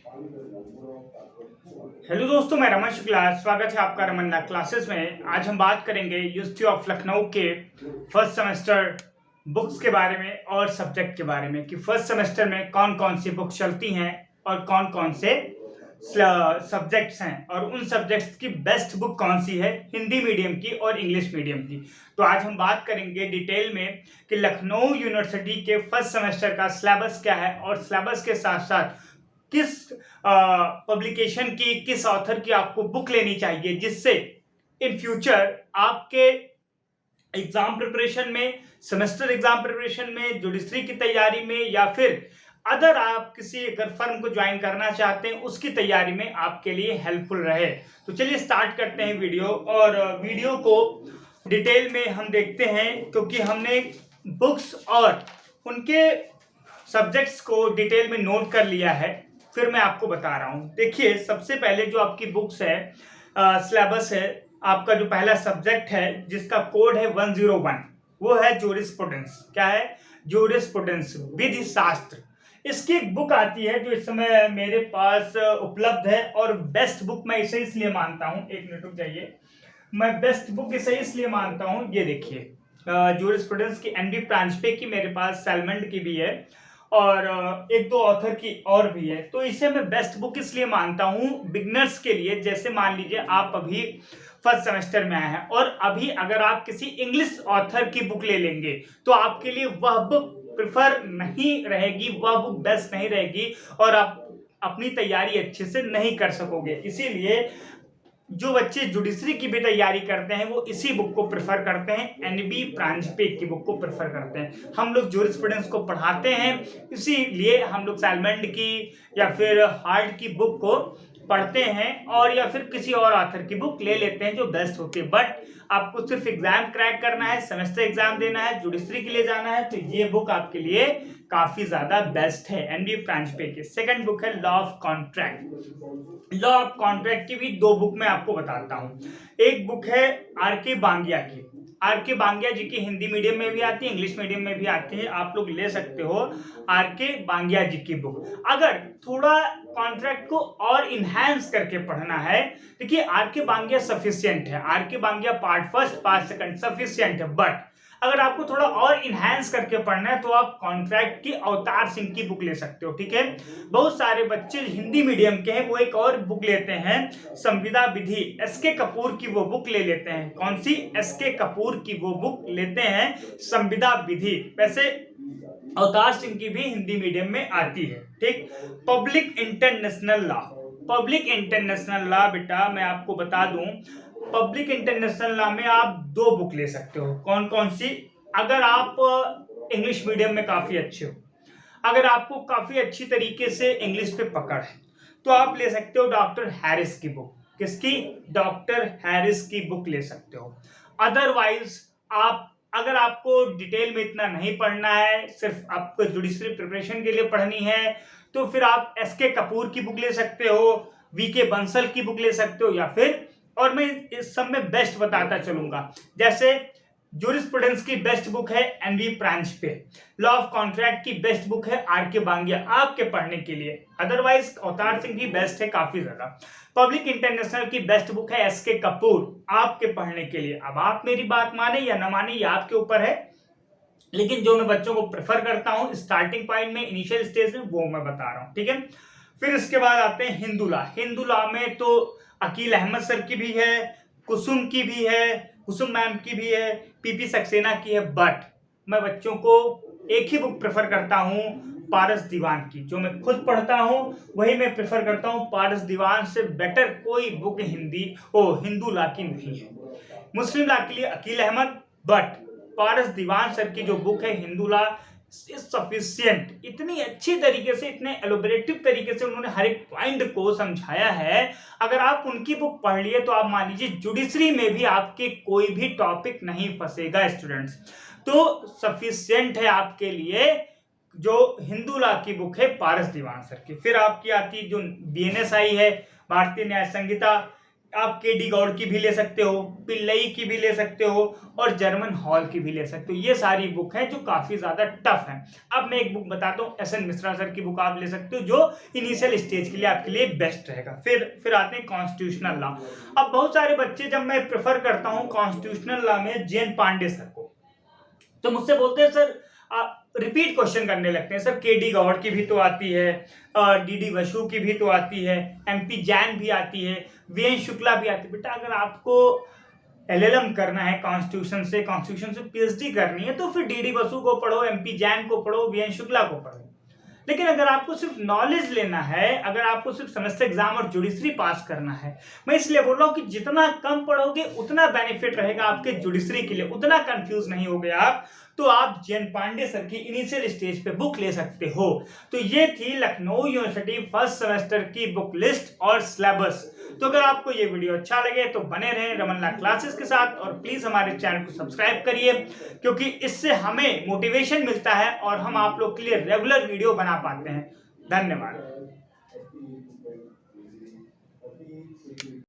Hello दोस्तों, मैं रमन शुक्ला। स्वागत है आपका रमन्ना क्लासेस में। आज हम बात करेंगे यूनिवर्सिटी ऑफ लखनऊ के फर्स्ट सेमेस्टर बुक्स के बारे में और सब्जेक्ट के बारे में कि फर्स्ट सेमेस्टर में कौन कौन सी बुक चलती हैं और कौन कौन से सब्जेक्ट्स हैं और उन सब्जेक्ट्स की बेस्ट बुक कौन सी है, हिंदी मीडियम की और इंग्लिश मीडियम की। तो आज हम बात करेंगे डिटेल में कि लखनऊ यूनिवर्सिटी के फर्स्ट सेमेस्टर का सिलेबस क्या है और सिलेबस के साथ साथ किस पब्लिकेशन की, किस ऑथर की आपको बुक लेनी चाहिए जिससे इन फ्यूचर आपके एग्जाम प्रिपरेशन में, सेमेस्टर एग्जाम प्रिपरेशन में, जुडिशरी की तैयारी में या फिर अदर आप किसी अगर फर्म को ज्वाइन करना चाहते हैं उसकी तैयारी में आपके लिए हेल्पफुल रहे। तो चलिए स्टार्ट करते हैं वीडियो, और वीडियो को डिटेल में हम देखते हैं क्योंकि हमने बुक्स और उनके सब्जेक्ट्स को डिटेल में नोट कर लिया है। फिर मैं आपको बता रहा हूं। देखिए, सबसे पहले जो आपकी बुक्स है, सिलेबस है, आपका जो पहला सब्जेक्ट है जिसका कोड है 101, वो है जूरिस्प्रूडेंस। क्या है? जूरिस्प्रूडेंस, विधि शास्त्र। इसकी एक बुक आती है जो इस समय मेरे पास उपलब्ध है, और बेस्ट बुक मैं इसे इसलिए मानता हूं, एक मिनट रुक जाइए, मैं बेस्ट बुक इसे इसलिए मानता हूं, ये देखिए जूरिस्प्रूडेंस की एनडी प्रांजपे की मेरे पास, सैलमंड की भी है और एक दो ऑथर की और भी है। तो इसे मैं बेस्ट बुक इसलिए मानता हूं बिगनर्स के लिए। जैसे मान लीजिए आप अभी फर्स्ट सेमेस्टर में आए हैं और अभी अगर आप किसी इंग्लिश ऑथर की बुक ले लेंगे तो आपके लिए वह बुक प्रिफर नहीं रहेगी, वह बुक बेस्ट नहीं रहेगी और आप अपनी तैयारी अच्छे से नहीं कर सकोगे। इसीलिए जो बच्चे जुडिशरी की भी तैयारी करते हैं वो इसी बुक को प्रेफर करते हैं, एनबी प्रांजपे की बुक को प्रेफर करते हैं। हम लोग जूरिस्प्रूडेंस को पढ़ाते हैं, इसीलिए हम लोग सैलमंड की या फिर हार्ड की बुक को पढ़ते हैं और या फिर किसी और ऑथर की बुक ले लेते हैं जो बेस्ट होती है। बट आपको सिर्फ एग्जाम क्रैक करना है, सेमेस्टर एग्जाम देना है, जुडिशरी के लिए जाना है, तो ये बुक आपके लिए काफी ज्यादा बेस्ट है। एनबी प्रांजपे की सेकंड बुक है law of contract. Law of contract की भी दो बुक मैं आपको बताता हूं। एक बुक है आर.के. बांगिया की। आर.के. बांगिया जी की हिंदी मीडियम में भी आती है, इंग्लिश मीडियम में भी आती है, आप लोग ले सकते हो आर.के. बांगिया जी की बुक। अगर थोड़ा कॉन्ट्रैक्ट को और इनहैंस करके पढ़ना है, देखिए आर.के. बांगिया सफिशिएंट है, R K. Bangia part first part second sufficient है। बट अगर आपको थोड़ा और इनहैंस करके पढ़ना है तो आप कॉन्ट्रैक्ट की अवतार सिंह की बुक ले सकते हो। ठीक है, बहुत सारे बच्चे हिंदी मीडियम के हैं, वो एक और बुक लेते हैं संविदा विधि, एस.के. कपूर की वो बुक ले लेते हैं। कौन सी? एस.के. कपूर की वो बुक लेते हैं, संविदा विधि। वैसे अवतार सिंह की भी हिंदी मीडियम में आती है। ठीक, public international law. Public international law बेटा मैं आपको बता दूं, पब्लिक इंटरनेशनल लॉ में आप दो बुक ले सकते हो। कौन कौन सी? अगर आप इंग्लिश मीडियम में काफी अच्छे हो, अगर आपको काफी अच्छी तरीके से इंग्लिश पे पकड़ है, तो आप ले सकते हो डॉक्टर हैरिस की बुक। किसकी? डॉक्टर हैरिस की बुक ले सकते हो। अदरवाइज आप, अगर आपको डिटेल में इतना नहीं पढ़ना है, सिर्फ आपको जुडिशरी प्रिपरेशन के लिए पढ़नी है, तो फिर आप एस.के. कपूर की बुक ले सकते हो, वी.के. बंसल की बुक ले सकते हो, या फिर, और मैं इस सब में बेस्ट बताता चलूंगा, जैसे जूरिस्प्रूडेंस की बेस्ट बुक है NB Paranjape, law of contract की बेस्ट बुक है आर.के. बांगिया आपके पढ़ने के लिए। अदरवाइज अवतार सिंह की बेस्ट है काफी ज्यादा। पब्लिक इंटरनेशनल की बेस्ट बुक है एस.के. कपूर आपके पढ़ने के लिए। अब आप मेरी बात माने या ना माने ये आपके ऊपर है, लेकिन जो मैं बच्चों को प्रेफर करता हूं स्टार्टिंग पॉइंट में, इनिशियल स्टेज में, वो मैं बता रहा हूं। ठीक है, फिर इसके बाद आते हैं हिंदू लॉ। हिंदू लॉ में तो अकील अहमद सर की भी है, कुसुम की भी है, कुसुम मैम की भी है, पीपी सक्सेना की है। बट मैं बच्चों को एक ही बुक प्रेफर करता हूं, पारस दीवान की। जो मैं खुद पढ़ता हूं वही मैं प्रेफर करता हूं। पारस दीवान से बेटर कोई बुक हिंदू लॉ की नहीं है। मुस्लिम लॉ के लिए अकील अहमद, बट पारस दीवान सर की जो बुक है हिंदू लॉ सफिशिएंट, इतनी अच्छी तरीके से, इतने एलोबरेटिव तरीके से उन्होंने हर एक पॉइंट को समझाया है। अगर आप उनकी बुक पढ़ लिए तो आप मान लीजिए जुडिशरी में भी आपके कोई भी टॉपिक नहीं फंसेगा स्टूडेंट्स। तो सफिशिएंट है आपके लिए जो हिंदू लॉ की बुक है पारस दीवान सर की। फिर आपकी आती जो बीएनएस आई है, भारतीय न्याय संहिता, आप केडी गौड़ की भी ले सकते हो, पिल्लई की भी ले सकते हो और जर्मन हॉल की भी ले सकते हो। ये सारी बुक हैं जो काफ़ी ज़्यादा टफ हैं। अब मैं एक बुक बताता हूँ, एस एन मिश्रा सर की बुक आप ले सकते हो जो इनिशियल स्टेज के लिए आपके लिए बेस्ट रहेगा। फिर आते हैं कॉन्स्टिट्यूशनल लॉ। अब बहुत सारे बच्चे, जब मैं प्रेफर करता हूँ कॉन्स्टिट्यूशनल लॉ में जे.एन. पांडे सर को, तो मुझसे बोलते हैं सर रिपीट क्वेश्चन करने लगते हैं, सर केडी गौड़ की भी तो आती है, डीडी बसु की भी तो आती है, एमपी जैन भी आती है, वीएन शुक्ला भी आती है। बेटा अगर आपको एलएलएम करना है कॉन्स्टिट्यूशन से पीएचडी करनी है तो फिर डीडी बसु को पढ़ो, एमपी जैन को पढ़ो, वीएन शुक्ला को पढ़ो। लेकिन अगर आपको सिर्फ नॉलेज लेना है, अगर आपको सिर्फ सेमेस्टर एग्जाम और जुडिशरी पास करना है, मैं इसलिए बोल रहा हूं कि जितना कम पढ़ोगे उतना बेनिफिट रहेगा आपके जुडिशरी के लिए, उतना कंफ्यूज नहीं होगे आप। तो आप जे.एन. पांडे सर की इनिशियल स्टेज पे बुक ले सकते हो। तो ये थी लखनऊ यूनिवर्सिटी फर्स्ट सेमेस्टर की बुक लिस्ट और सिलेबस। तो अगर आपको ये वीडियो अच्छा लगे तो बने रहें रमन्ना क्लासेस के साथ और प्लीज हमारे चैनल को सब्सक्राइब करिए, क्योंकि इससे हमें मोटिवेशन मिलता है और हम आप लोग के लिए रेगुलर वीडियो बना पाते हैं। धन्यवाद।